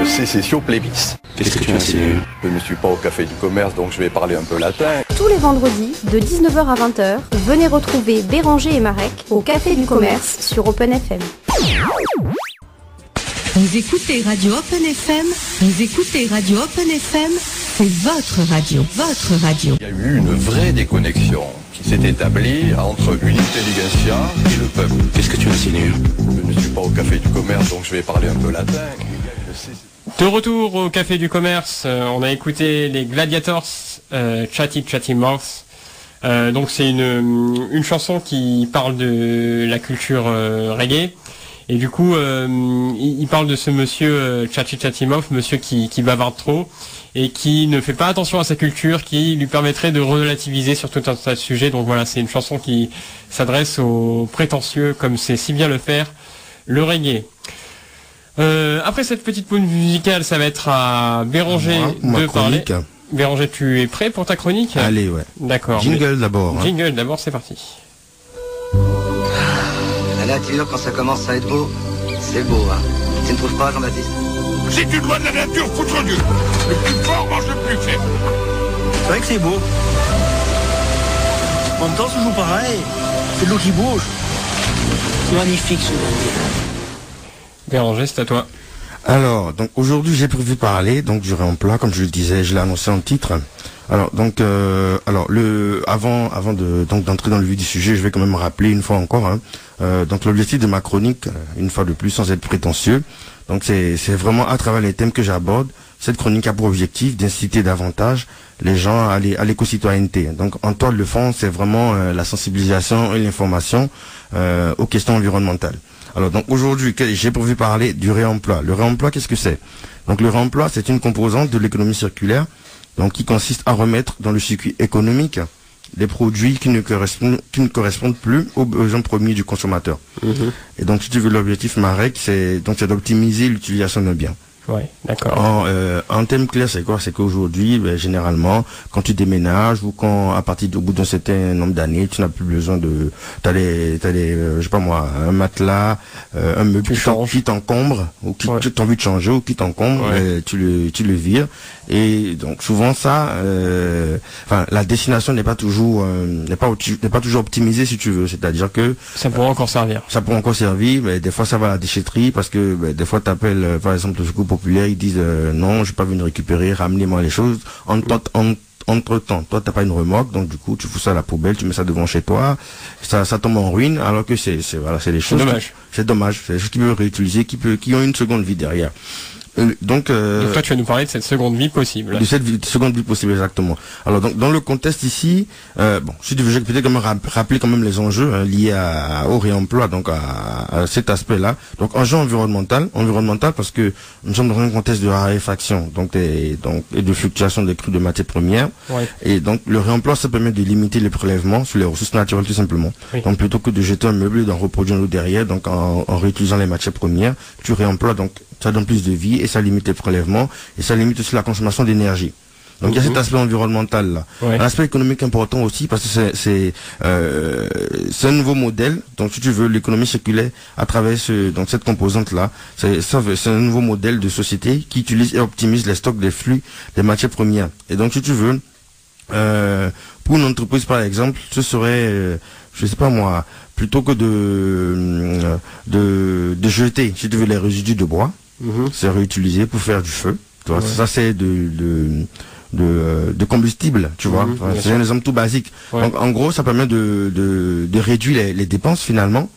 le sécessio plebis. Qu'est-ce que tu insinues? Je ne suis pas au café du commerce, donc je vais parler un peu latin. Tous les vendredis, de 19h à 20h, venez retrouver Béranger et Marek au café du commerce sur Open FM. Vous écoutez Radio Open FM, vous écoutez Radio Open FM, c'est votre radio, votre radio. Il y a eu une vraie déconnexion qui s'est établie entre une intelligentsia et le peuple. Qu'est-ce que tu insinues? Je ne suis pas au café du commerce, donc je vais parler un peu latin. De retour au café du commerce, on a écouté les Gladiators, Chatty Chatty Mouth. Donc c'est une chanson qui parle de la culture reggae. Et du coup, il parle de ce monsieur Chatty Chatty Mouth, monsieur qui bavarde trop et qui ne fait pas attention à sa culture, qui lui permettrait de relativiser sur tout un tas de sujets. Donc voilà, c'est une chanson qui s'adresse aux prétentieux, comme c'est si bien le faire, le reggae. Après cette petite pause musicale, ça va être à Béranger de parler. Béranger, tu es prêt pour ta chronique? Allez, ouais. D'accord. Jingle d'abord. Hein. Jingle d'abord, c'est parti. La nature, quand ça commence à être beau, c'est beau, hein. Tu ne trouves pas, Jean-Baptiste? Si tu dois de la nature, foutre Dieu. Le plus fort mange le plus faible. C'est vrai que c'est beau. En même temps, c'est toujours pareil. C'est de l'eau qui bouge. C'est magnifique, ce monde. Béranger, c'est à toi. Alors, donc aujourd'hui j'ai prévu parler donc du réemploi, comme je le disais, je l'ai annoncé en titre. Alors donc avant d'entrer dans le vif du sujet, je vais quand même rappeler une fois encore. Donc l'objectif de ma chronique, une fois de plus, sans être prétentieux, donc c'est vraiment à travers les thèmes que j'aborde. Cette chronique a pour objectif d'inciter davantage les gens à l'éco-citoyenneté. Donc en toile de fond, c'est vraiment la sensibilisation et l'information aux questions environnementales. Alors donc aujourd'hui, j'ai prévu parler du réemploi. Le réemploi, qu'est-ce que c'est? Donc le réemploi, c'est une composante de l'économie circulaire, donc qui consiste à remettre dans le circuit économique des produits qui ne correspondent plus aux besoins premiers du consommateur. Et donc si tu veux, l'objectif Marek, c'est d'optimiser l'utilisation d'un bien. Ouais, d'accord. En termes clairs, c'est quoi? C'est qu'aujourd'hui, généralement, quand tu déménages ou quand, au bout d'un certain nombre d'années, tu n'as plus besoin t'as des, je sais pas moi, un matelas, un meuble qui t'encombre, ou qui t'as envie de changer, ou qui t'encombre, tu le vires. Et donc, souvent ça, la destination n'est pas toujours optimisée, si tu veux. C'est-à-dire que. Ça pourrait encore servir. Ça pourrait encore servir, mais des fois ça va à la déchetterie parce que, des fois t'appelles, par exemple, le secours populaire, ils disent non, je suis pas venu récupérer, ramenez-moi les choses. Entre-temps, toi t'as pas une remorque, donc du coup tu fous ça à la poubelle, tu mets ça devant chez toi, ça tombe en ruine, alors que c'est des choses. C'est dommage. C'est des choses qui peuvent réutiliser, qui ont une seconde vie derrière. Donc toi tu vas nous parler de cette seconde vie possible. De cette seconde vie possible, exactement. Alors donc dans le contexte ici, si tu veux, je vais peut-être quand même rappeler quand même les enjeux liés au réemploi, donc à cet aspect-là. Donc enjeu environnemental parce que nous sommes dans un contexte de raréfaction, et de fluctuation des crues de matières premières. Ouais. Et donc le réemploi, ça permet de limiter les prélèvements sur les ressources naturelles tout simplement. Oui. Donc plutôt que de jeter un meuble et d'en reproduire un autre derrière, donc en réutilisant les matières premières, tu réemploies, donc ça donne plus de vie et ça limite les prélèvements et ça limite aussi la consommation d'énergie. Donc il y a cet aspect environnemental là. Ouais. Un aspect économique important aussi parce que c'est un nouveau modèle. Donc si tu veux, l'économie circulaire à travers cette composante là, c'est un nouveau modèle de société qui utilise et optimise les stocks des flux des matières premières. Et donc si tu veux, pour une entreprise par exemple, ce serait je sais pas moi, plutôt que de jeter, si tu veux, les résidus de bois, c'est réutilisé pour faire du feu. Tu vois, ça c'est de combustible, tu vois. C'est un exemple tout basique. Ouais. Donc en gros, ça permet de réduire les dépenses finalement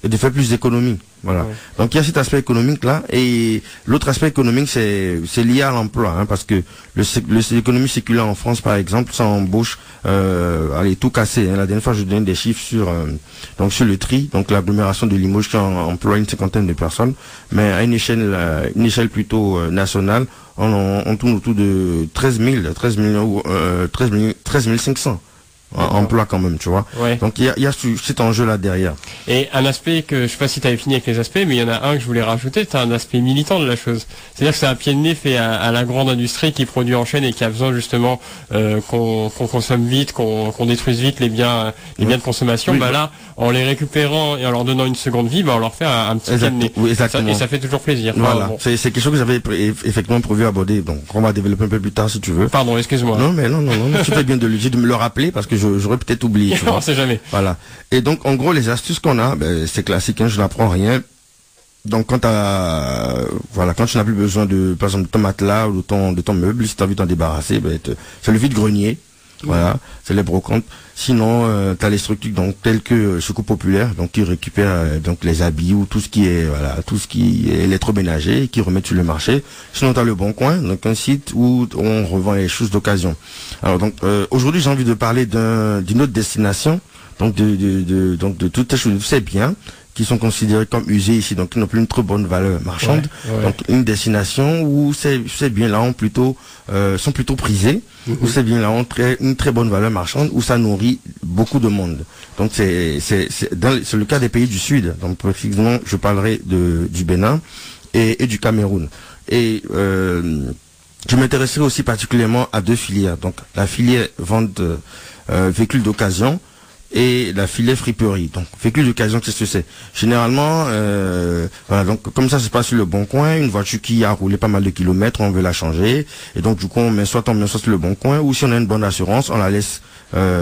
et de faire plus d'économies. Voilà. Ouais. Donc il y a cet aspect économique là, et l'autre aspect économique c'est lié à l'emploi, parce que l'économie circulaire en France par exemple, ça embauche tout cassé. La dernière fois je donnais des chiffres sur le tri, donc l'agglomération de Limoges qui emploie une cinquantaine de personnes, mais à une échelle plutôt nationale, on tourne autour de 13 500. emploi quand même, tu vois. Ouais. Donc il y a cet enjeu-là derrière. Et un aspect que, je sais pas si tu avais fini avec les aspects, mais il y en a un que je voulais rajouter, c'est un aspect militant de la chose. C'est-à-dire que c'est un pied de nez fait à la grande industrie qui produit en chaîne et qui a besoin justement qu'on consomme vite, qu'on détruise vite les biens de consommation. Oui, là, en les récupérant et en leur donnant une seconde vie, on leur fait un petit pied de nez. Oui, exactement. Et ça fait toujours plaisir. Voilà, c'est quelque chose que j'avais effectivement prévu aborder, donc on va développer un peu plus tard si tu veux. Pardon, excuse-moi. Non, tu fais bien de me le rappeler parce que j'aurais peut-être oublié. On sait jamais. Voilà. Et donc, en gros, les astuces qu'on a, c'est classique, je n'apprends rien. Donc, quand tu n'as plus besoin par exemple, de ton matelas ou de ton meuble, si tu as envie de t'en débarrasser, c'est le vide-grenier. Voilà, c'est les brocantes. Sinon, tu as les structures donc telles que Secours Populaire, donc qui récupèrent donc les habits ou tout ce qui est électroménager, qui remettent sur le marché. Sinon, tu as le Bon Coin, donc un site où on revend les choses d'occasion. Alors donc aujourd'hui, j'ai envie de parler d'une autre destination, donc de toutes ces choses, de tous ces biens qui sont considérés comme usés ici, donc qui n'ont plus une très bonne valeur marchande. Ouais. Donc une destination où ces biens-là sont plutôt prisés, où ces biens-là ont une très bonne valeur marchande, où ça nourrit beaucoup de monde. Donc c'est le cas des pays du Sud. Donc précisément, je parlerai du Bénin et du Cameroun. Et je m'intéresserai aussi particulièrement à deux filières. Donc la filière vente véhicules d'occasion et la filière friperie. Donc, véhicule d'occasion, qu'est-ce que c'est? Généralement, donc comme ça se passe sur le Bon Coin, une voiture qui a roulé pas mal de kilomètres, on veut la changer, et donc du coup on met soit sur le Bon Coin, ou si on a une bonne assurance, on la laisse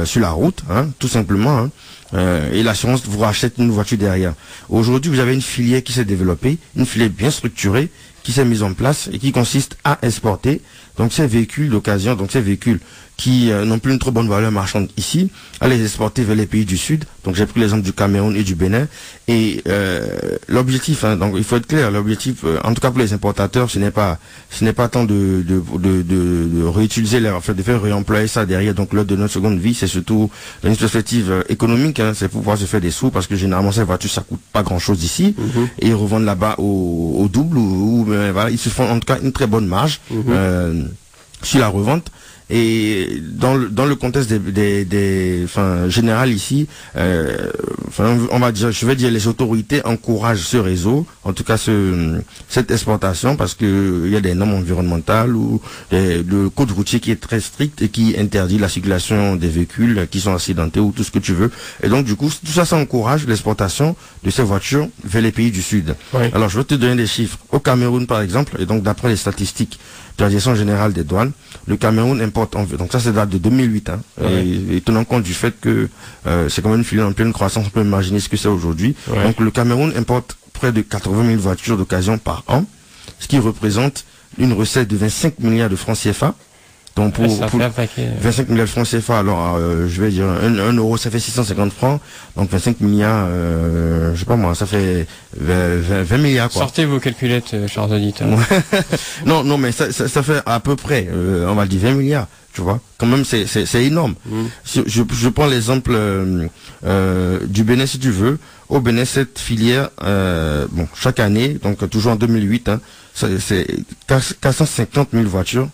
sur la route, tout simplement, et l'assurance vous rachète une voiture derrière. Aujourd'hui, vous avez une filière qui s'est développée, une filière bien structurée, qui s'est mise en place et qui consiste à exporter donc ces véhicules d'occasion, donc ces véhicules qui n'ont plus une trop bonne valeur marchande ici, à les exporter vers les pays du Sud. Donc j'ai pris l'exemple du Cameroun et du Bénin. Et l'objectif, donc il faut être clair, l'objectif, en tout cas pour les importateurs, ce n'est pas tant de réutiliser de faire réemployer ça derrière, donc lors de notre seconde vie, c'est surtout dans une perspective économique, c'est pour pouvoir se faire des sous, parce que généralement ces voitures ça coûte pas grand chose ici, et ils revendent là-bas au double, ou voilà, ils se font en tout cas une très bonne marge sur la revente. Et dans le contexte général ici, on va dire, je vais dire, les autorités encouragent ce réseau, en tout cas cette exportation, parce que il y a des normes environnementales ou le code routier qui est très strict et qui interdit la circulation des véhicules qui sont accidentés ou tout ce que tu veux. Et donc du coup, tout ça, ça encourage l'exportation de ces voitures vers les pays du Sud. Oui. Alors je vais te donner des chiffres. Au Cameroun par exemple, et donc d'après les statistiques de la Direction générale des douanes, le Cameroun importe donc ça date de 2008, et tenant compte du fait que c'est quand même une filière en pleine croissance, on peut imaginer ce que c'est aujourd'hui. Ouais. Donc le Cameroun importe près de 80 000 voitures d'occasion par an, ce qui représente une recette de 25 milliards de francs CFA. Donc pour 25 milliards de francs CFA, alors je vais dire 1 euro ça fait 650 francs, donc 25 milliards, je sais pas moi, ça fait 20 milliards quoi. Sortez vos calculettes, chers auditeurs. non mais ça fait à peu près, on va dire 20 milliards, tu vois. Quand même c'est énorme. Si je prends l'exemple du Bénin si tu veux. Au Bénin, cette filière, chaque année, donc toujours en 2008, c'est 450 000 voitures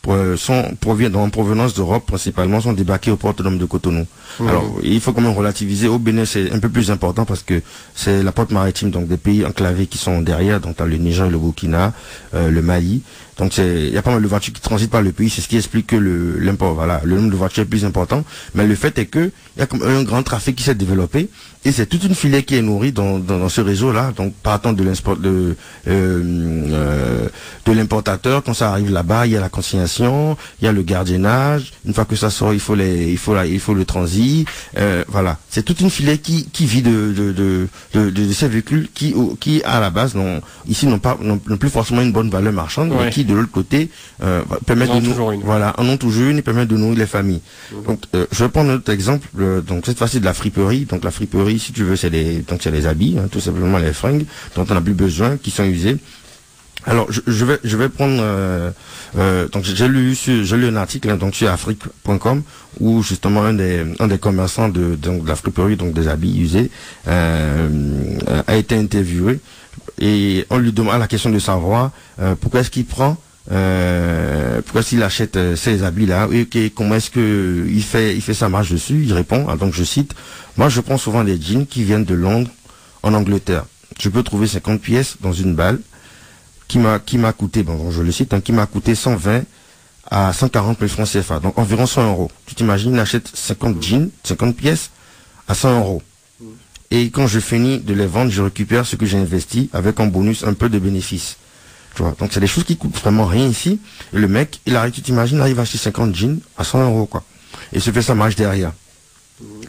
en provenance d'Europe principalement, sont débarqués au port autonome de Cotonou. Alors il faut quand même relativiser. Au Bénin c'est un peu plus important parce que c'est la porte maritime, donc des pays enclavés qui sont derrière, donc le Niger, le Burkina, le Mali. Donc il y a pas mal de voitures qui transitent par le pays, c'est ce qui explique que le nombre de voitures est plus important. Mais le fait est que il y a comme un grand trafic qui s'est développé et c'est toute une filière qui est nourrie dans ce réseau-là. Donc partant de l'importateur, quand ça arrive là-bas, il y a la consignation, il y a le gardiennage. Une fois que ça sort, il faut le transit. Voilà, c'est toute une filière qui vit de ces véhicules qui à la base n'ont plus forcément une bonne valeur marchande, mais qui de l'autre côté permettent de nous, en ont toujours une et permettent de nourrir les familles. Donc je vais prendre un autre exemple, donc cette fois-ci de la friperie. Donc la friperie, si tu veux, c'est les habits, tout simplement les fringues dont on n'a plus besoin, qui sont usés. Alors je vais prendre donc j'ai lu un article donc sur afrique.com où justement un des commerçants de la friperie, donc des habits usés, a été interviewé et on lui demande la question de savoir pourquoi est-ce qu'il prend pourquoi s'il achète ces habits-là, et comment est-ce que il fait sa marge dessus? Il répond, donc je cite, moi je prends souvent des jeans qui viennent de Londres en Angleterre. Je peux trouver 50 pièces dans une balle qui m'a coûté, bon je le cite, qui m'a coûté 120 à 140 000 francs CFA, donc environ 100 euros. Tu t'imagines, il achète 50 jeans, 50 pièces à 100 euros. Et quand je finis de les vendre, je récupère ce que j'ai investi avec en bonus un peu de bénéfice. Tu vois, donc c'est des choses qui coûtent vraiment rien ici. Et le mec, il arrive, tu t'imagines, il arrive à acheter 50 jeans à 100 euros, quoi. Et se fait sa marge derrière.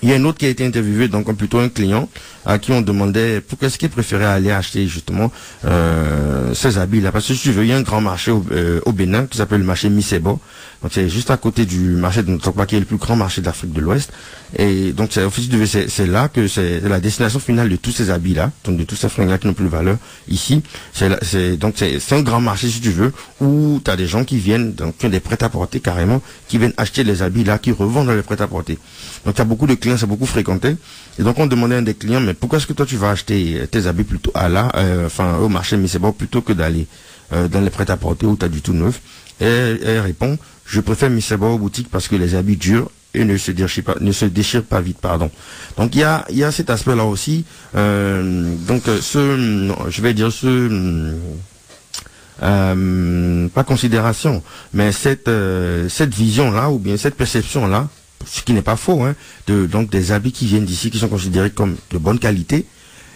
Il y a un autre qui a été interviewé, donc plutôt un client, à qui on demandait pourquoi est-ce qu'il préférait aller acheter justement ces habits-là. Parce que si tu veux, il y a un grand marché au Bénin qui s'appelle le marché Misebo. Donc c'est juste à côté du marché de Ntokpa, qui est le plus grand marché d'Afrique de l'Ouest. Et donc c'est là que c'est la destination finale de tous ces habits-là, donc de tous ces fringues-là qui n'ont plus de valeur ici. C'est un grand marché, si tu veux, où tu as des gens qui viennent, donc qui ont des prêt-à-porter carrément, qui viennent acheter les habits-là, qui revendent dans les prêt-à-porter. Donc il y a beaucoup de clients, c'est beaucoup fréquenté. Et donc on demandait à un des clients, mais pourquoi est-ce que toi tu vas acheter tes habits plutôt au marché Misebo plutôt que d'aller dans les prêt-à-porter où tu as du tout neuf? Et elle répond, je préfère Misebo aux boutiques parce que les habits durent et ne se déchirent pas vite, pardon. Donc il y a cet aspect-là aussi. Pas considération, mais cette vision-là, ou bien cette perception-là, ce qui n'est pas faux, donc des habits qui viennent d'ici, qui sont considérés comme de bonne qualité,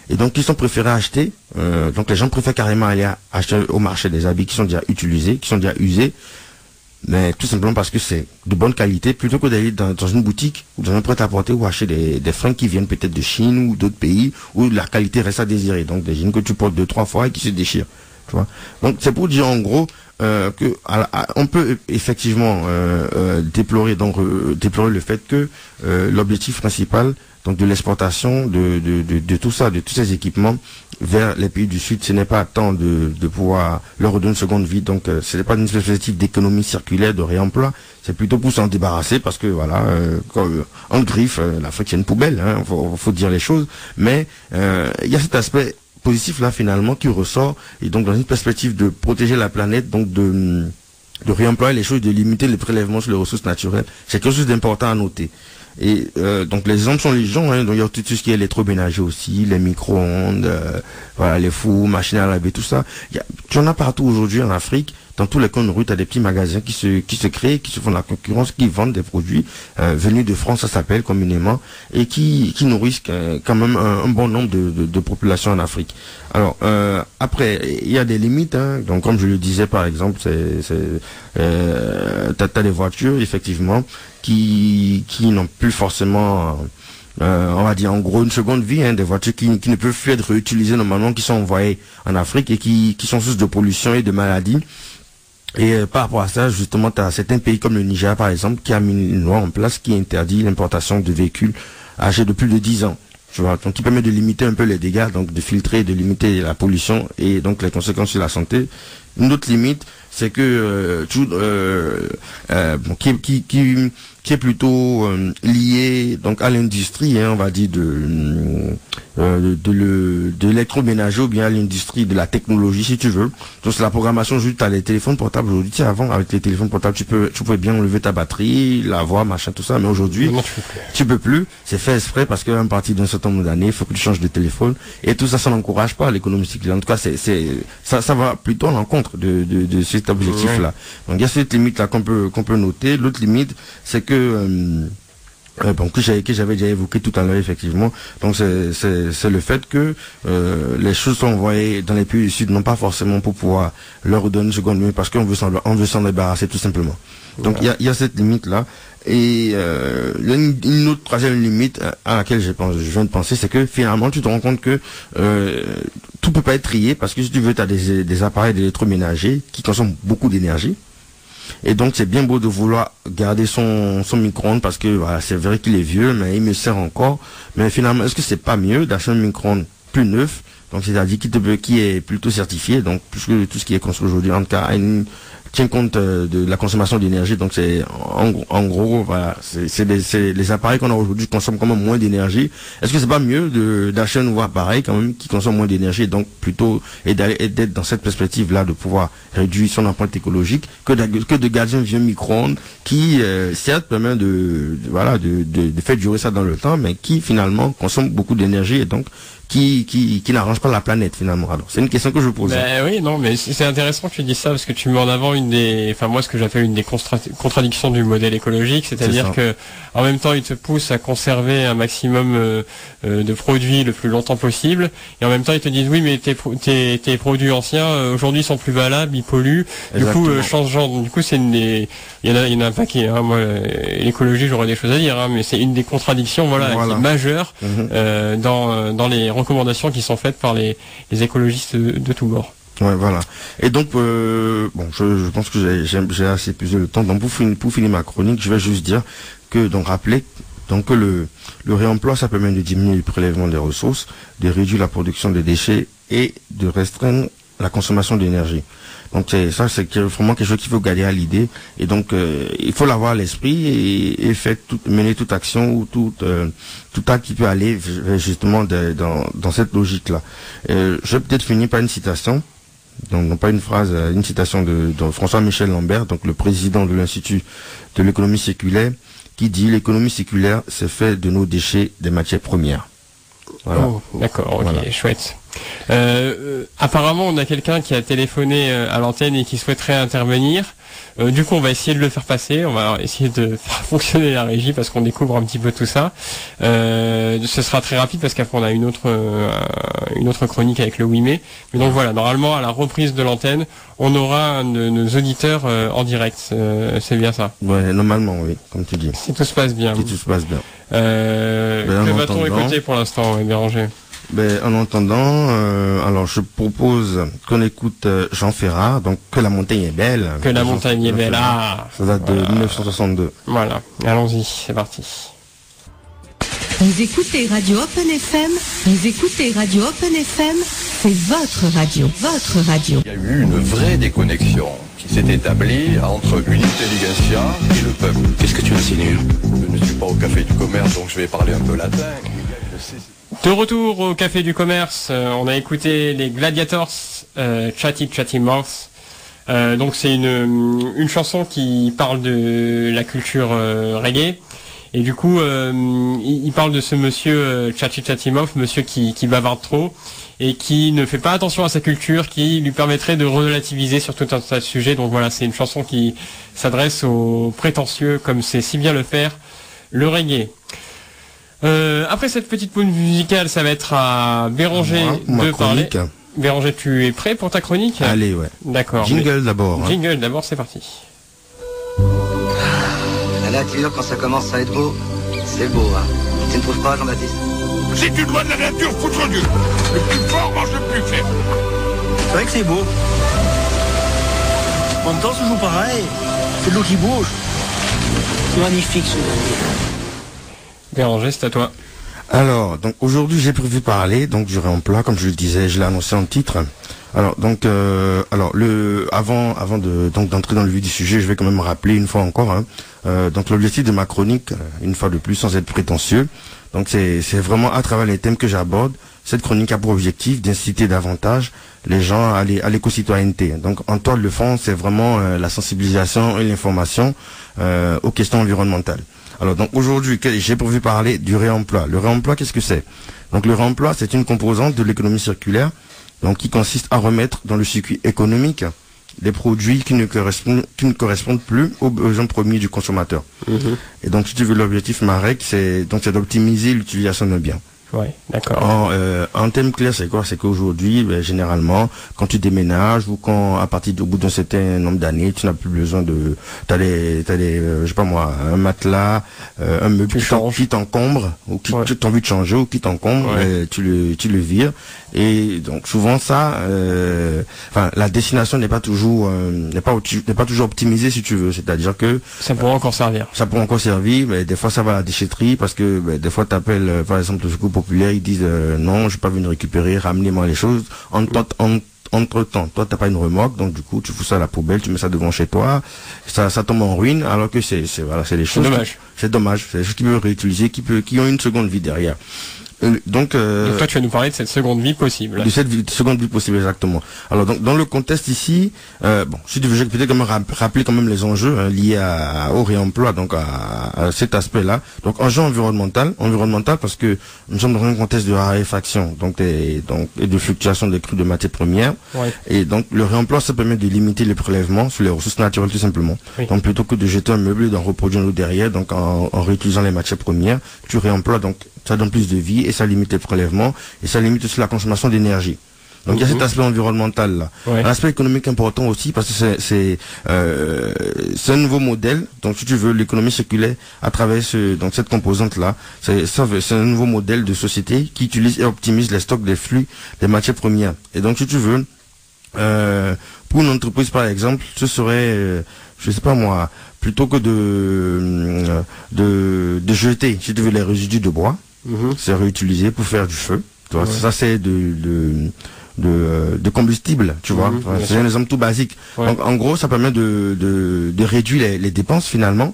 et donc qui sont préférés acheter. Donc les gens préfèrent carrément aller acheter au marché des habits qui sont déjà utilisés, qui sont déjà usés, mais tout simplement parce que c'est de bonne qualité, plutôt que d'aller dans une boutique ou dans un prêt-à-porter ou acheter des fringues qui viennent peut-être de Chine ou d'autres pays où la qualité reste à désirer. Donc des jeans que tu portes 2-3 fois et qui se déchirent. Tu vois. Donc c'est pour dire en gros on peut effectivement déplorer le fait que l'objectif principal donc de l'exportation de tout ça, de tous ces équipements vers les pays du Sud, ce n'est pas tant de pouvoir leur redonner une seconde vie. Donc ce n'est pas une perspective d'économie circulaire, de réemploi, c'est plutôt pour s'en débarrasser parce que voilà, en griffe, l'Afrique c'est une poubelle, faut dire les choses. Mais il y a cet aspect positif là finalement qui ressort, et donc dans une perspective de protéger la planète, donc de réemployer les choses, de limiter les prélèvements sur les ressources naturelles, c'est quelque chose d'important à noter. Et donc les exemples sont légion, donc il y a tout ce qui est électroménager aussi, les micro-ondes, voilà, les fours, machines à laver, tout ça. Tu en as partout aujourd'hui en Afrique. Dans tous les coins de rue, tu as des petits magasins qui se créent, qui se font la concurrence, qui vendent des produits venus de France, ça s'appelle communément, et qui nourrissent quand même un bon nombre de populations en Afrique. Alors après, il y a des limites, donc comme je le disais par exemple, t'as des voitures effectivement qui n'ont plus forcément on va dire en gros une seconde vie, des voitures qui ne peuvent plus être réutilisées normalement, qui sont envoyées en Afrique et qui sont sources de pollution et de maladies. Et par rapport à ça, justement, tu as certains pays comme le Niger, par exemple, qui a mis une loi en place qui interdit l'importation de véhicules âgés de plus de 10 ans. Tu vois, donc qui permet de limiter un peu les dégâts, donc de filtrer, de limiter la pollution et donc les conséquences sur la santé. Une autre limite, c'est que qui est plutôt lié donc à l'industrie, on va dire de l'électroménager, ou bien à l'industrie de la technologie, si tu veux. Donc c'est la programmation. Juste à les téléphones portables aujourd'hui. Tu sais, avant avec les téléphones portables, tu pouvais bien enlever ta batterie, la voix, machin, tout ça. Mais aujourd'hui, tu peux plus. C'est fait exprès parce qu'à partir d'un certain nombre d'années, il faut que tu changes de téléphone. Et tout ça, ça n'encourage pas l'économie circulaire. En tout cas, ça va plutôt à l'encontre de cet objectif-là. Donc il y a cette limite-là qu'on peut noter. L'autre limite, c'est que que j'avais déjà évoqué tout à l'heure effectivement. Donc c'est le fait que les choses sont envoyées dans les pays du Sud, non pas forcément pour pouvoir leur redonner une seconde vie, parce qu'on veut s'en débarrasser tout simplement. Donc il y a cette limite là. Et une autre troisième limite à laquelle je viens de penser, c'est que finalement tu te rends compte que tout peut pas être trié, parce que si tu veux, tu as des appareils d'électroménager qui consomment beaucoup d'énergie. Et donc c'est bien beau de vouloir garder son micro-ondes, parce que voilà, c'est vrai qu'il est vieux, mais il me sert encore. Mais finalement, est-ce que c'est pas mieux d'acheter un micro-ondes plus neuf, Donc c'est-à-dire qui est plutôt certifié, donc plus que tout ce qui est construit aujourd'hui, en tout cas tient compte de la consommation d'énergie. Donc c'est en gros voilà, c'est les appareils qu'on a aujourd'hui consomment quand même moins d'énergie. Est-ce que c'est pas mieux d'acheter un nouveau appareil quand même qui consomme moins d'énergie, et donc plutôt d'être dans cette perspective là de pouvoir réduire son empreinte écologique que de garder un vieux micro-ondes qui certes permet de faire durer ça dans le temps, mais qui finalement consomme beaucoup d'énergie et donc qui n'arrange pas la planète finalement. Alors c'est une question que je pose. Oui, non, mais c'est intéressant que tu dises ça parce que tu mets en avant moi ce que j'appelle une des contradictions du modèle écologique, c'est-à-dire que en même temps il te pousse à conserver un maximum de produits le plus longtemps possible, et en même temps ils te disent oui mais tes produits anciens aujourd'hui sont plus valables, ils polluent, du coup changeant. Du coup il y en a un paquet. Moi l'écologie j'aurais des choses à dire, mais c'est une des contradictions qui est majeure dans les recommandations qui sont faites par les écologistes de tous bords. Ouais, voilà. Et donc, je pense que j'ai assez épuisé le temps. Donc, pour finir ma chronique, je vais juste dire que, rappeler que le réemploi, ça permet de diminuer le prélèvement des ressources, de réduire la production de déchets et de restreindre la consommation d'énergie. Donc c'est vraiment quelque chose qu'il faut garder à l'idée, et donc il faut l'avoir à l'esprit et mener toute action ou tout acte qui peut aller justement dans cette logique là. Je vais peut-être finir par une citation, donc non pas une phrase, une citation de François-Michel Lambert, donc le président de l'Institut de l'économie séculaire, qui dit: l'économie séculaire, c'est fait de nos déchets des matières premières. Voilà. Oh, d'accord, ok, voilà. Chouette. Apparemment, on a quelqu'un qui a téléphoné à l'antenne et qui souhaiterait intervenir. Du coup, on va essayer de le faire passer. On va essayer de faire fonctionner la régie parce qu'on découvre un petit peu tout ça. Ce sera très rapide parce qu'après on a une autre chronique avec le 8 mai. Mais donc voilà, normalement à la reprise de l'antenne, on aura un de nos auditeurs en direct. C'est bien ça? Ouais, normalement, oui, comme tu dis. Si tout se passe bien. Si tout se passe bien. Que va-t-on écouter pour l'instant, Béranger? En attendant, alors je propose qu'on écoute Jean Ferrat, donc Que la montagne est belle. Que la montagne est belle, ça date de 1962. Voilà, allons-y, c'est parti. Vous écoutez Radio Open FM, c'est votre radio. Il y a eu une vraie déconnexion qui s'est établie entre une intelligentsia et le peuple. Qu'est-ce que tu insinues? Je ne suis pas au Café du Commerce, donc je vais parler un peu latin. De retour au Café du Commerce, on a écouté les Gladiators, Chatty Mouth. Donc c'est une chanson qui parle de la culture reggae. Et du coup, il parle de ce monsieur Chatty Mouth, monsieur qui bavarde trop et qui ne fait pas attention à sa culture, qui lui permettrait de relativiser sur tout un tas de sujets. Donc voilà, c'est une chanson qui s'adresse aux prétentieux, comme c'est si bien le faire le reggae. Après cette petite pause musicale, ça va être à Béranger de parler. Béranger, tu es prêt pour ta chronique? Allez, ouais. D'accord. Jingle d'abord. Jingle d'abord, c'est parti. La nature, quand ça commence à être beau, c'est beau, hein. Tu ne trouves pas, Jean-Baptiste? Si tu dois de la nature, foutre Dieu. Le plus fort mange le plus faible. C'est vrai que c'est beau. En même temps, c'est toujours pareil. C'est de l'eau qui bouge. C'est magnifique, ce navire. Béranger, c'est à toi. Alors, donc aujourd'hui j'ai prévu parler donc du réemploi, comme je le disais, je l'ai annoncé en titre. Alors donc avant d'entrer dans le vif du sujet, je vais quand même rappeler une fois encore donc l'objectif de ma chronique, une fois de plus sans être prétentieux. Donc c'est vraiment à travers les thèmes que j'aborde, cette chronique a pour objectif d'inciter davantage les gens à l'éco-citoyenneté. Donc en toile de fond, c'est vraiment la sensibilisation et l'information aux questions environnementales. Alors donc aujourd'hui, j'ai prévu parler du réemploi. Le réemploi, qu'est-ce que c'est? Donc le réemploi, c'est une composante de l'économie circulaire, donc qui consiste à remettre dans le circuit économique des produits qui ne correspondent plus aux besoins premiers du consommateur. Et donc si tu veux, l'objectif Marek, c'est d'optimiser l'utilisation d'un bien. Ouais, d'accord. En termes clairs, c'est quoi? C'est qu'aujourd'hui, généralement, quand tu déménages ou quand, au bout d'un certain nombre d'années, tu n'as plus besoin t'as des, je sais pas moi, un matelas, un meuble qui t'encombre, ou qui t'as envie de changer, ou qui t'encombre, tu le vires. Et donc, souvent, la destination n'est pas toujours optimisée, si tu veux. C'est-à-dire que. Ça pourrait encore servir. Ça pourrait encore servir, mais des fois, ça va à la déchetterie parce que, des fois, t'appelles, par exemple, le secours populaire, ils disent non, je suis pas venu récupérer, ramenez-moi les choses. Entre-temps, toi t'as pas une remorque, donc du coup tu fous ça à la poubelle, tu mets ça devant chez toi, ça tombe en ruine, alors que c'est des choses. C'est dommage. C'est des choses qui peuvent réutiliser, qui ont une seconde vie derrière. Donc toi tu vas nous parler de cette seconde vie possible. De cette seconde vie possible, exactement. Alors donc dans le contexte ici, si tu veux, je vais peut-être quand même rappeler quand même les enjeux liés au réemploi, donc à cet aspect-là. Donc enjeu environnemental parce que nous sommes dans un contexte de raréfaction, et de fluctuation des crues de matières premières. Ouais. Et donc le réemploi, ça permet de limiter les prélèvements sur les ressources naturelles tout simplement. Oui. Donc plutôt que de jeter un meuble et d'en reproduire un autre derrière, donc en réutilisant les matières premières, tu réemploies, donc ça donne plus de vie et ça limite les prélèvements et ça limite aussi la consommation d'énergie. Donc il y a cet aspect environnemental là. Ouais. Un aspect économique important aussi parce que c'est un nouveau modèle. Donc si tu veux, l'économie circulaire à travers cette composante là, c'est un nouveau modèle de société qui utilise et optimise les stocks des flux des matières premières. Et donc si tu veux, pour une entreprise par exemple, ce serait je sais pas moi, plutôt que de jeter, si tu veux, les résidus de bois, c'est réutilisé pour faire du feu. Tu vois, ça c'est de combustible, tu vois. C'est un exemple tout basique. Ouais. Donc en gros, ça permet de réduire les dépenses finalement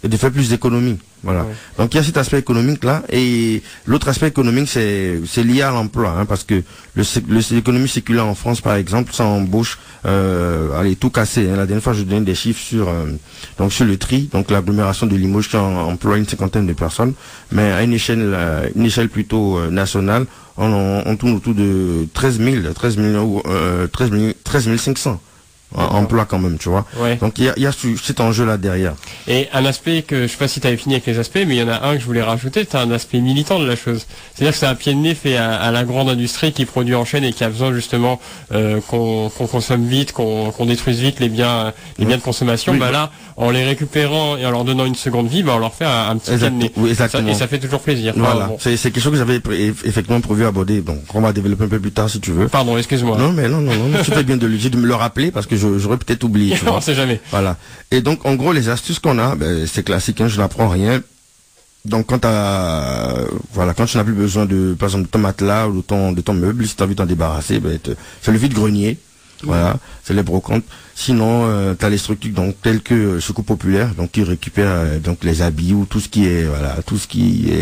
et de faire plus d'économies. Voilà. Ouais. Donc il y a cet aspect économique là, et l'autre aspect économique c'est lié à l'emploi, parce que l'économie circulaire en France par exemple, ça embauche tout cassé. La dernière fois je donnais des chiffres sur le tri, donc l'agglomération de Limoges qui emploie une cinquantaine de personnes, mais à une échelle plutôt nationale, on tourne autour de 13 500 emploi quand même, tu vois. Ouais. Donc il y a cet enjeu là derrière. Et un aspect que je sais pas si tu avais fini avec les aspects, mais il y en a un que je voulais rajouter, c'est un aspect militant de la chose. C'est-à-dire que c'est un pied de nez fait à la grande industrie qui produit en chaîne et qui a besoin justement qu'on consomme vite, qu'on détruise vite les biens de consommation. Oui. Là, en les récupérant et en leur donnant une seconde vie, on leur fait un petit pied de nez. Oui, exactement. Et ça fait toujours plaisir. Voilà. C'est quelque chose que j'avais effectivement prévu aborder. Donc on va développer un peu plus tard si tu veux. Pardon, excuse-moi. Non, tu fais bien de me le rappeler parce que j'aurais peut-être oublié. On sait jamais. Voilà. Et donc, en gros, les astuces qu'on a, c'est classique, je n'apprends rien. Donc, quand tu n'as plus besoin par exemple, de ton matelas ou de ton meuble, si tu as envie de t'en débarrasser, c'est le vide-grenier. Voilà. C'est les brocantes. Sinon, tu as les structures, telles que Secours Populaire, qui récupèrent, les habits ou tout ce qui est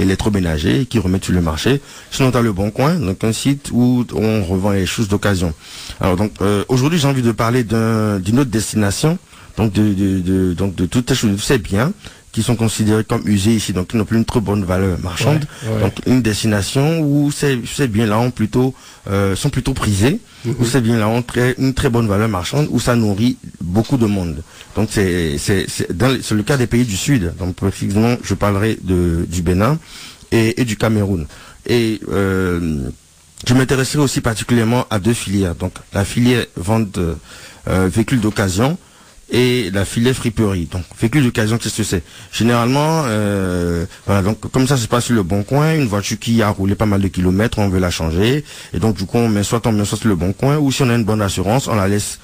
électroménager, qui remettent sur le marché. Sinon, tu as le Bon Coin, donc un site où on revend les choses d'occasion. Alors, aujourd'hui, j'ai envie de parler d'une autre destination, de toutes ces biens qui sont considérés comme usés ici, donc qui n'ont plus une trop bonne valeur marchande. Ouais. Donc, une destination où ces biens-là sont plutôt prisés, où ces biens-là ont une très bonne valeur marchande, où ça nourrit beaucoup de monde. Donc c'est le cas des pays du Sud. Donc précisément, je parlerai du Bénin et du Cameroun. Et je m'intéresserai aussi particulièrement à deux filières. Donc la filière vente véhicules d'occasion et la filière friperie. Donc véhicule d'occasion, qu'est-ce que c'est? Généralement, donc comme ça se passe sur le Bon Coin, une voiture qui a roulé pas mal de kilomètres, on veut la changer, et donc du coup on met soit sur le Bon Coin, ou si on a une bonne assurance, on la laisse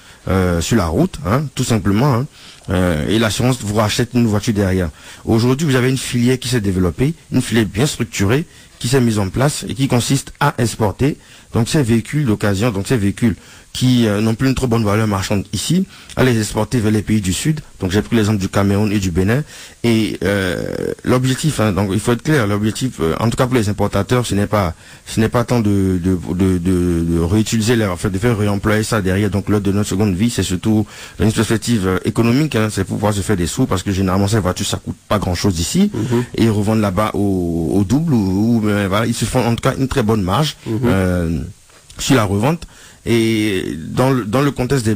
sur la route, tout simplement, et l'assurance vous rachète une voiture derrière. Aujourd'hui, vous avez une filière qui s'est développée, une filière bien structurée, qui s'est mise en place et qui consiste à exporter donc ces véhicules d'occasion, donc ces véhicules qui n'ont plus une trop bonne valeur marchande ici, à les exporter vers les pays du Sud. Donc j'ai pris l'exemple du Cameroun et du Bénin. Et l'objectif, donc il faut être clair, l'objectif, en tout cas pour les importateurs, ce n'est pas tant de réutiliser de faire réemployer ça derrière, donc lors de notre seconde vie, c'est surtout une perspective économique, c'est pour pouvoir se faire des sous, parce que généralement ces voitures ça coûte pas grand chose ici, et ils revendent là-bas au double, ou ils se font en tout cas une très bonne marge sur la revente. Et dans le contexte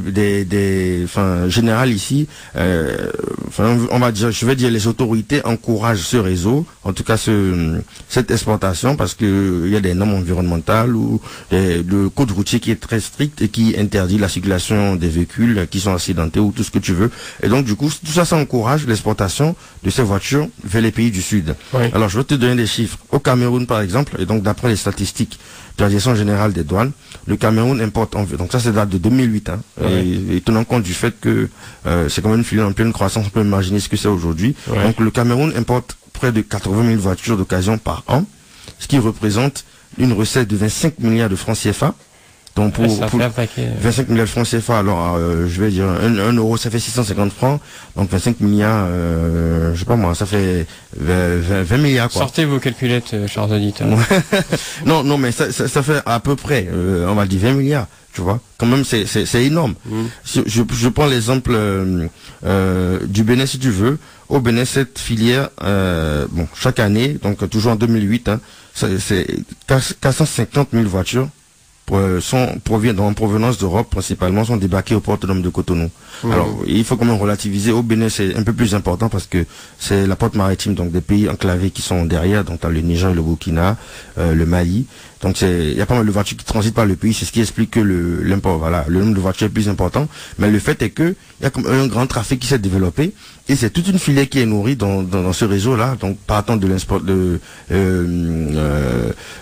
général ici, on va dire, je vais dire, les autorités encouragent ce réseau, en tout cas cette exportation, parce que il y a des normes environnementales ou le code routier qui est très strict et qui interdit la circulation des véhicules qui sont accidentés ou tout ce que tu veux. Et donc du coup, tout ça, ça encourage l'exportation de ces voitures vers les pays du Sud. Oui. Alors je vais te donner des chiffres. Au Cameroun par exemple, et donc d'après les statistiques de la Direction générale des douanes, le Cameroun importe donc ça c'est date de 2008, et tenant compte du fait que c'est quand même une filière en pleine croissance, on peut imaginer ce que c'est aujourd'hui. Donc le Cameroun importe près de 80 000 voitures d'occasion par an, ce qui représente une recette de 25 milliards de francs CFA. Donc pour 25 milliards de francs CFA, alors je vais dire 1 euro, ça fait 650 francs. Donc 25 milliards, je sais pas moi, ça fait 20 milliards quoi. Sortez vos calculettes, chers auditeurs. non, mais ça fait à peu près, on va dire 20 milliards. Tu vois, quand même c'est énorme. Je prends l'exemple du Bénin si tu veux. Au Bénin, cette filière, chaque année, donc toujours en 2008, c'est 450 000 voitures en provenance d'Europe principalement, sont débarquées au port autonome de Cotonou. Alors il faut quand même relativiser. Au Bénin c'est un peu plus important parce que c'est la porte maritime, donc des pays enclavés qui sont derrière, donc le Niger, le Burkina, le Mali. Donc il y a pas mal de voitures qui transitent par le pays, c'est ce qui explique que le nombre de voitures est plus important. Mais le fait est que il y a comme un grand trafic qui s'est développé et c'est toute une filière qui est nourrie dans ce réseau-là. Donc partant de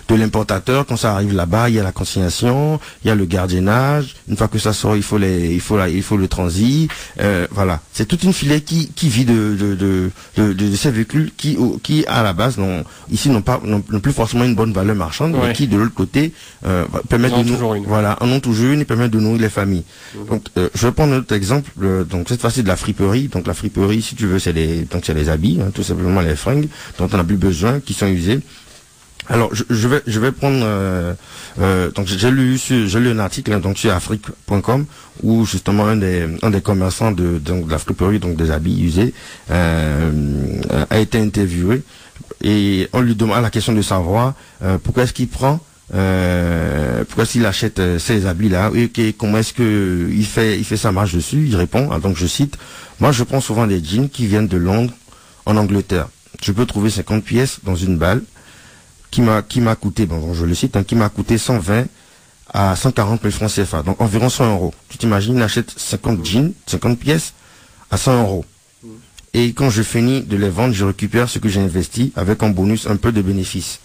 l'importateur, quand ça arrive là-bas, il y a la consignation, il y a le gardiennage. Une fois que ça sort, il faut le transit. Voilà, c'est toute une filière qui vit de ces véhicules qui à la base n'ont plus forcément une bonne valeur marchande, mais qui de l'autre côté permettent de en ont toujours une et permettent de nourrir les familles. Donc je vais prendre un autre exemple, donc cette fois-ci de la friperie. Donc la friperie, si tu veux, c'est les habits, tout simplement les fringues dont on n'a plus besoin, qui sont usés. Alors je vais prendre donc j'ai lu un article donc sur afrique.com où justement un des commerçants de la friperie, donc des habits usés, a été interviewé et on lui demande la question de savoir pourquoi est-ce qu'il prend pourquoi s'il achète ces habits-là et comment est-ce que il fait sa marge dessus. Il répond, donc je cite: moi je prends souvent des jeans qui viennent de Londres en Angleterre. Je peux trouver 50 pièces dans une balle qui m'a coûté, je le cite, qui m'a coûté 120 à 140 000 francs CFA, donc environ 100 euros. Tu t'imagines, il achète 50 jeans, 50 pièces à 100 euros. Et quand je finis de les vendre, je récupère ce que j'ai investi avec en bonus un peu de bénéfice.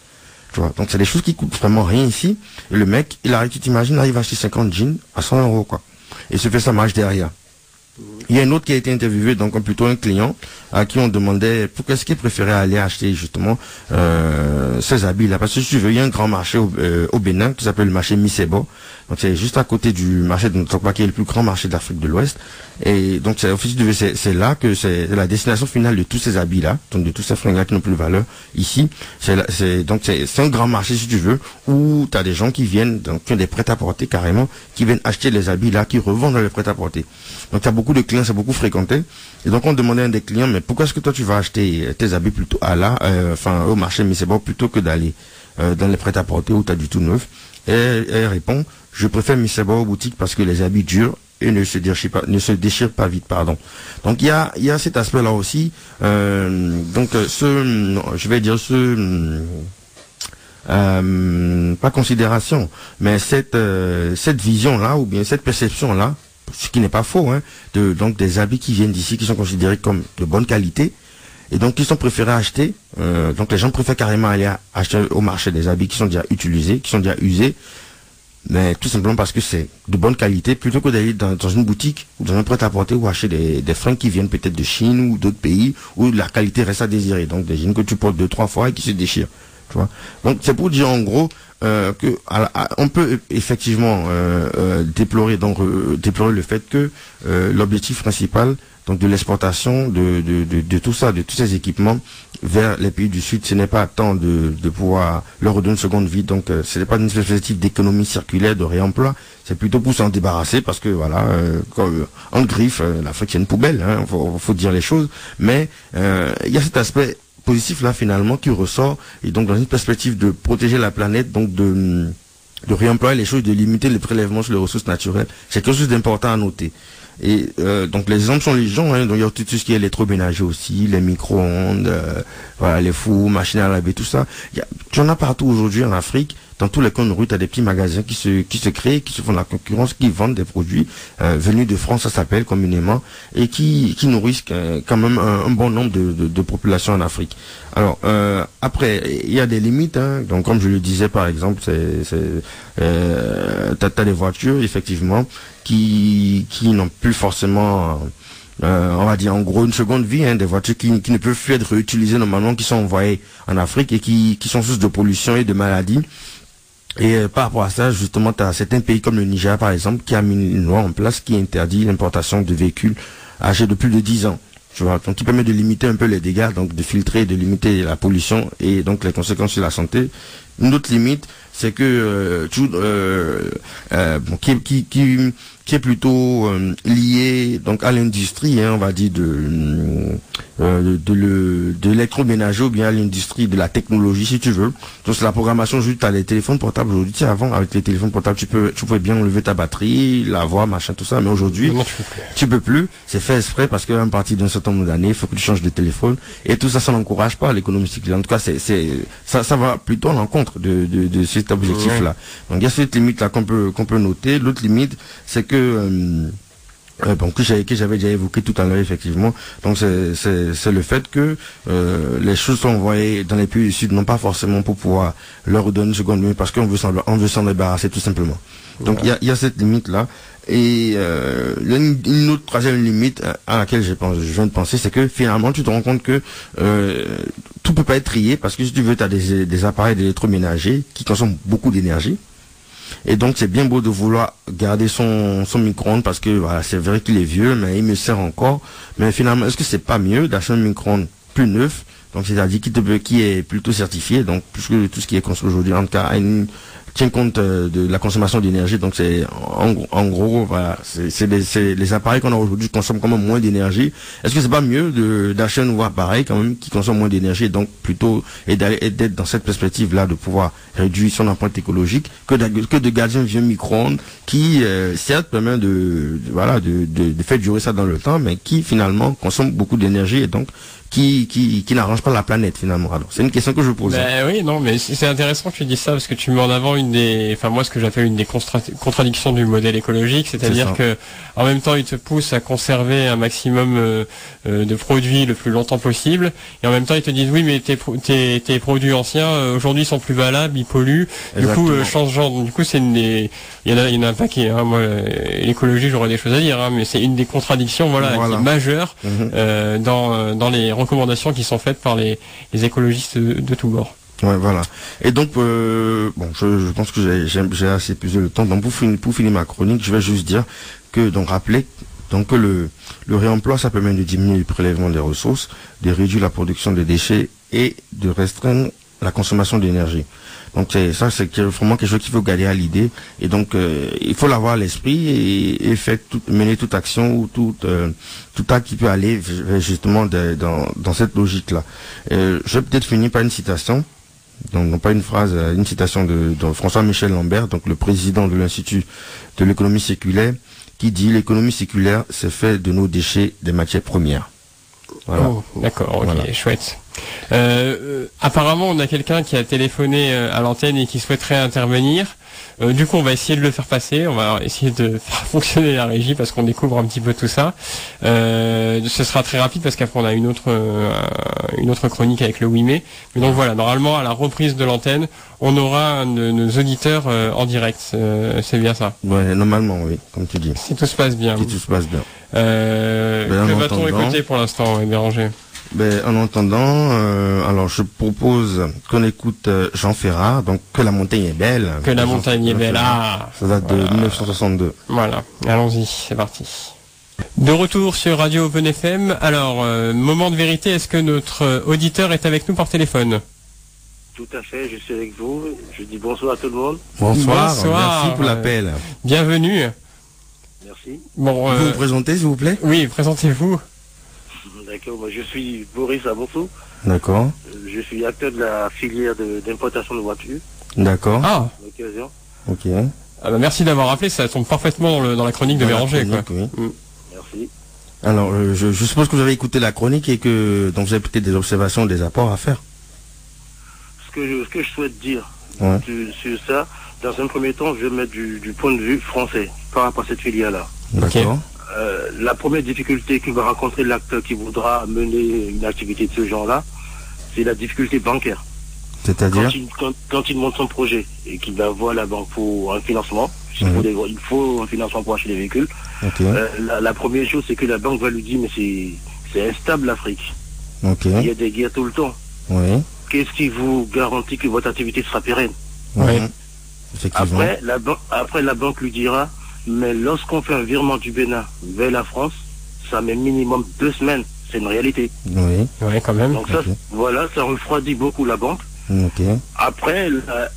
Tu vois, donc c'est des choses qui coûtent vraiment rien ici. Et le mec, tu t'imagines, arrive à acheter 50 jeans à 100 euros, quoi. Et se fait sa marge derrière. Il y a un autre qui a été interviewé, donc plutôt un client, à qui on demandait pourquoi est-ce qu'il préférait aller acheter justement ces habits-là. Parce que si tu veux, il y a un grand marché au Bénin qui s'appelle le marché Misebo. Donc c'est juste à côté du marché de Ntokwa, qui est le plus grand marché d'Afrique de l'Ouest. Et donc c'est là que c'est la destination finale de tous ces habits-là, donc de tous ces fringues-là qui n'ont plus de valeur ici. C'est un grand marché, si tu veux, où tu as des gens qui viennent, donc qui ont des prêt-à-porter carrément, qui viennent acheter les habits-là, qui revendent dans les prêt-à-porter. Donc tu as beaucoup de clients, c'est beaucoup fréquenté. Et donc on demandait à un des clients, mais pourquoi est-ce que toi tu vas acheter tes habits plutôt au marché Misebo plutôt que d'aller dans les prêt-à-porter où tu as du tout neuf? Et elle répond: je préfère Misebo aux boutiques parce que les habits durent et ne se déchirent pas vite, pardon. Donc il y a cet aspect-là aussi. Pas considération, mais cette vision-là ou bien cette perception-là, ce qui n'est pas faux, donc des habits qui viennent d'ici, qui sont considérés comme de bonne qualité, et donc qui sont préférés à acheter. Donc les gens préfèrent carrément aller acheter au marché des habits qui sont déjà utilisés, qui sont déjà usés, mais tout simplement parce que c'est de bonne qualité, plutôt que d'aller dans une boutique ou dans un prêt-à-porter ou acheter des fringues qui viennent peut-être de Chine ou d'autres pays où la qualité reste à désirer. Donc des jeans que tu portes 2-3 fois et qui se déchirent. Tu vois. Donc c'est pour dire en gros que on peut effectivement déplorer le fait que l'objectif principal donc de l'exportation de tout ça, de tous ces équipements vers les pays du Sud, ce n'est pas tant de pouvoir leur redonner une seconde vie, donc ce n'est pas une perspective d'économie circulaire, de réemploi, c'est plutôt pour s'en débarrasser parce que voilà, en griffe, l'Afrique c'est une poubelle, faut dire les choses, mais il y a cet aspect positif là finalement qui ressort, et donc dans une perspective de protéger la planète, donc de réemployer les choses, de limiter les prélèvements sur les ressources naturelles, c'est quelque chose d'important à noter. Et donc les exemples sont les gens, donc il y a tout ce qui est électroménager aussi, les micro-ondes, voilà, les fours, machines à laver, tout ça. Tu en as partout aujourd'hui en Afrique. Dans tous les coins de rue, tu as des petits magasins qui se créent, qui se font la concurrence, qui vendent des produits venus de France, ça s'appelle communément, et qui nourrissent quand même un bon nombre de populations en Afrique. Alors après, il y a des limites, donc comme je le disais par exemple, t'as des voitures effectivement qui n'ont plus forcément on va dire en gros une seconde vie, des voitures qui ne peuvent plus être réutilisées normalement, qui sont envoyées en Afrique et qui sont source de pollution et de maladies. Et par rapport à ça, justement, tu as certains pays comme le Niger, par exemple, qui a mis une loi en place qui interdit l'importation de véhicules âgés de plus de 10 ans. Tu vois, donc qui permet de limiter un peu les dégâts, donc de filtrer, de limiter la pollution et donc les conséquences sur la santé. Une autre limite, c'est que qui est plutôt lié donc à l'industrie, hein, on va dire de l'électroménager ou bien à l'industrie de la technologie, si tu veux. Donc c'est la programmation, juste à les téléphones portables aujourd'hui. Tu sais, avant avec les téléphones portables, tu pouvais bien enlever ta batterie, la voix, machin, tout ça, mais aujourd'hui tu peux plus. C'est fait exprès parce qu'à partir d'un certain nombre d'années, il faut que tu changes de téléphone et tout ça, ça n'encourage pas l'économie circulaire. En tout cas, ça va plutôt à l'encontre de cet objectif-là. Donc il y a cette limite-là qu'on peut noter. L'autre limite, c'est que que j'avais déjà évoqué tout à l'heure, effectivement. Donc c'est le fait que les choses sont envoyées dans les pays du Sud, non pas forcément pour pouvoir leur donner une seconde main, parce qu'on veut s'en débarrasser tout simplement. Donc il y a cette limite-là. Et il y a une autre troisième limite à laquelle je viens de penser, c'est que finalement tu te rends compte que tout peut pas être trié, parce que si tu veux, tu as des appareils d'électroménager qui consomment beaucoup d'énergie. Et donc c'est bien beau de vouloir garder son micro-ondes parce que voilà, c'est vrai qu'il est vieux, mais il me sert encore. Mais finalement, est-ce que c'est pas mieux d'acheter un micro-ondes plus neuf, donc c'est-à-dire qui est plutôt certifié, donc plus que tout ce qui est construit aujourd'hui, en tout cas tient compte de la consommation d'énergie. Donc c'est en gros voilà, c'est les appareils qu'on a aujourd'hui consomment quand même moins d'énergie. Est-ce que c'est pas mieux d'acheter un nouveau appareil quand même qui consomme moins d'énergie, et donc plutôt d'être dans cette perspective là de pouvoir réduire son empreinte écologique que de garder un vieux micro-ondes qui certes permet de faire durer ça dans le temps, mais qui finalement consomme beaucoup d'énergie et donc qui n'arrange pas la planète finalement. Alors, c'est une question que je pose. Oui, non, mais c'est intéressant que tu dis ça, parce que tu mets en avant ce que j'appelle une des contradictions du modèle écologique, c'est-à-dire que en même temps il te pousse à conserver un maximum de produits le plus longtemps possible, et en même temps ils te disent oui, mais tes produits anciens aujourd'hui sont plus valables, ils polluent. Exactement. Du coup changeant. Du coup il y en a un paquet. Hein. Moi, l'écologie, j'aurais des choses à dire, hein, mais c'est une des contradictions, qui est majeure dans les recommandations qui sont faites par les écologistes de tous bords. Ouais, voilà. Et donc, je pense que j'ai assez épuisé le temps. Donc, pour finir ma chronique, je vais juste dire que, rappeler que le réemploi, ça permet de diminuer le prélèvement des ressources, de réduire la production de déchets et de restreindre la consommation d'énergie. Donc c'est vraiment quelque chose qu'il faut garder à l'idée, et donc il faut l'avoir à l'esprit et mener toute action ou tout acte qui peut aller justement dans cette logique-là. Je vais peut-être finir par une citation, donc non pas une phrase, une citation de François-Michel Lambert, donc le président de l'Institut de l'économie circulaire, qui dit: l'économie circulaire, c'est fait de nos déchets des matières premières. Voilà. Oh, d'accord, ok, voilà. Chouette. Apparemment, on a quelqu'un qui a téléphoné à l'antenne et qui souhaiterait intervenir. Du coup, on va essayer de le faire passer. On va essayer de faire fonctionner la régie parce qu'on découvre un petit peu tout ça. Ce sera très rapide parce qu'après on a une autre chronique avec le 8 mai. Mais donc voilà, normalement à la reprise de l'antenne, on aura un de nos auditeurs en direct. C'est bien ça. Ouais, normalement, oui, comme tu dis. Si tout se passe bien. Si tout se passe bien. Que va-t-on écouter pour l'instant, Béranger? En entendant, alors je propose qu'on écoute Jean Ferrat, donc Que la montagne est belle. Que la montagne est belle, ça date de 1962. Voilà, allons-y, c'est parti. De retour sur Radio Open FM. Alors, moment de vérité, est-ce que notre auditeur est avec nous par téléphone? Tout à fait, je suis avec vous. Je dis bonsoir à tout le monde. Bonsoir. Merci pour l'appel. Bienvenue. Merci. Bon, vous présentez, s'il vous plaît? Oui, présentez-vous. D'accord, moi je suis Boris Abossou. D'accord. Je suis acteur de la filière d'importation de voitures. D'accord. Ah. L'occasion. Ok. Merci d'avoir rappelé, ça tombe parfaitement dans la chronique de Béranger. Oui. Merci. Alors, je suppose que vous avez écouté la chronique et que donc vous avez peut-être des observations, des apports à faire. Ce que je souhaite dire sur ça, dans un premier temps, je vais mettre du point de vue français par rapport à cette filière-là. D'accord. La première difficulté qu'il va rencontrer l'acteur qui voudra mener une activité de ce genre-là, c'est la difficulté bancaire. C'est-à-dire quand il monte son projet et qu'il va voir la banque pour un financement, il faut un financement pour acheter des véhicules. Okay. La première chose, c'est que la banque va lui dire, mais c'est instable l'Afrique. Okay. Il y a des guerres tout le temps. Oui. Qu'est-ce qui vous garantit que votre activité sera pérenne? Oui. Effectivement. Après, la banque lui dira, mais lorsqu'on fait un virement du Bénin vers la France, ça met minimum 2 semaines. C'est une réalité. Oui. Ouais, quand même. Donc ça, voilà, ça refroidit beaucoup la banque. Ok. Après,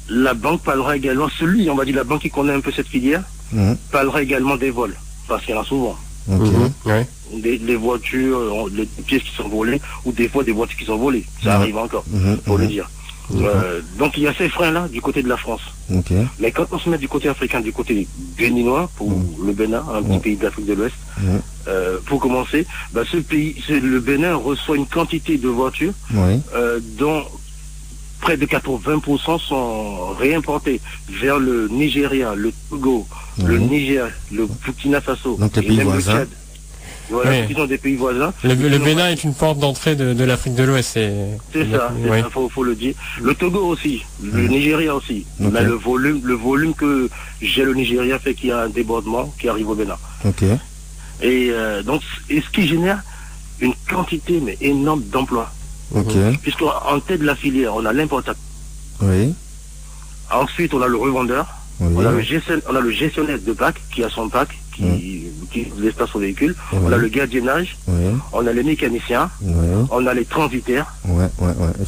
la banque parlera également, on va dire la banque qui connaît un peu cette filière, parlera également des vols, parce qu'il y en a souvent. Ok. Ouais. Des voitures, des pièces qui sont volées, ou des fois des voitures qui sont volées. Ça arrive encore, pour le dire. Donc il y a ces freins-là du côté de la France. Ok. Mais quand on se met du côté africain, du côté béninois, pour le Bénin, un petit pays d'Afrique de l'Ouest, pour commencer, ce pays, le Bénin reçoit une quantité de voitures dont près de 80% sont réimportés vers le Nigeria, le Togo, le Niger, le Burkina Faso. Donc les pays voisins. Voilà, qui sont des pays voisins. Le Bénin est une porte d'entrée de l'Afrique de l'Ouest. C'est ça, faut le dire. Le Togo aussi, le Nigeria aussi. Mais le volume que j'ai le Nigeria fait qu'il y a un débordement qui arrive au Bénin. Ok. Et donc, ce qui génère une quantité mais énorme d'emplois. Ok. Puisqu'en tête de la filière, on a l'importateur. Oui. Ensuite, on a le revendeur. Oui. On a le gestionnaire de pack qui a son pack, qui l'espace son véhicule. On a le gardiennage. On a les mécaniciens. On a les transitaires.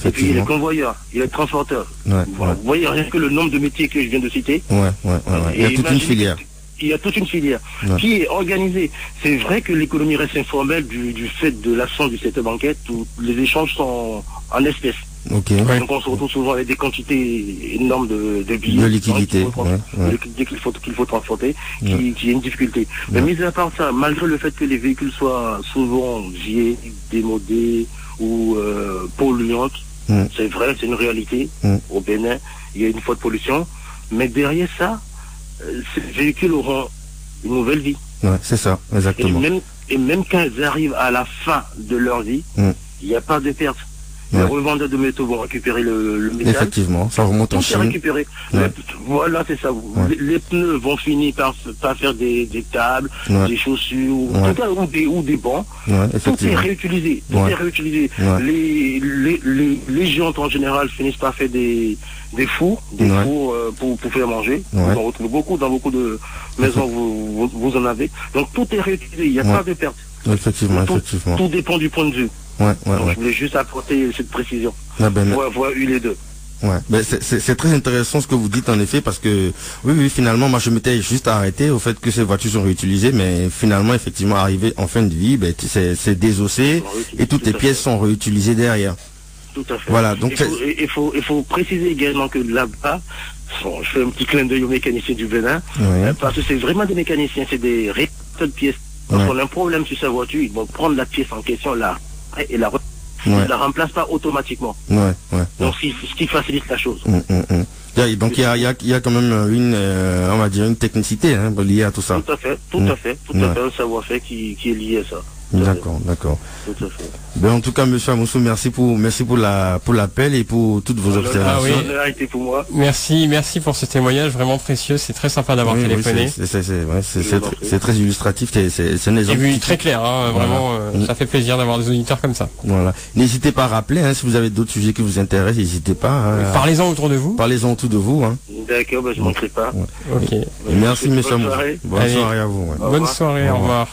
Et puis les convoyeurs, et les transporteurs. Vous voyez rien que le nombre de métiers que je viens de citer. Il y a toute une filière. Il y a toute une filière qui est organisée. C'est vrai que l'économie reste informelle du fait de l'absence du secteur bancaire, où les échanges sont en espèces. Donc on se retrouve souvent avec des quantités énormes de billets. De liquidités. Qu'il faut transporter, qui est une difficulté. Mais mis à part ça, malgré le fait que les véhicules soient souvent vieilles, démodés ou polluantes, c'est vrai, c'est une réalité. Au Bénin, il y a une forte pollution. Mais derrière ça, ces véhicules auront une nouvelle vie. C'est ça, exactement. Et même quand ils arrivent à la fin de leur vie, il n'y a pas de perte. Les revendeurs de métaux vont récupérer le métal. Effectivement, ça remonte en Chine. Récupéré. Voilà, c'est ça. Les pneus vont finir par faire des tables, des chaussures, ou des bancs. Tout est réutilisé. Est réutilisé. Les géants en général finissent par faire des fours, pour faire manger. Vous en retrouvez beaucoup dans beaucoup de maisons, vous en avez. Donc tout est réutilisé, il n'y a pas de perte. Effectivement. Tout dépend du point de vue. Donc, je voulais juste apporter cette précision pour avoir eu les deux. C'est très intéressant ce que vous dites en effet, parce que oui, finalement moi je m'étais juste arrêté au fait que ces voitures sont réutilisées, mais finalement effectivement arrivé en fin de vie, c'est désossé et toutes les pièces sont réutilisées derrière. Tout à fait. Voilà, donc il faut préciser également que là-bas, je fais un petit clin d'œil aux mécaniciens du Bénin, parce que c'est vraiment des mécaniciens, c'est des réparateurs de pièces. Quand on a un problème sur sa voiture, ils vont prendre la pièce en question là et la remplace pas automatiquement. Donc ce qui facilite la chose. Donc il y a quand même on va dire une technicité liée à tout ça. Tout à fait, un savoir-faire qui est lié à ça. D'accord. Tout à fait. En tout cas, monsieur Amoussou, merci pour l'appel et pour toutes vos observations. Pour moi. Merci pour ce témoignage vraiment précieux. C'est très sympa d'avoir téléphoné. C'est très illustratif. C'est un exemple. Et très clair, vraiment. Ça fait plaisir d'avoir des auditeurs comme ça. Voilà. N'hésitez pas à rappeler, si vous avez d'autres sujets qui vous intéressent, n'hésitez pas. Parlez-en autour de vous. Parlez-en autour de vous. D'accord, je ne manquerai pas. Ok. Merci, monsieur Amoussou. Bonne soirée à vous. Bonne soirée, au revoir.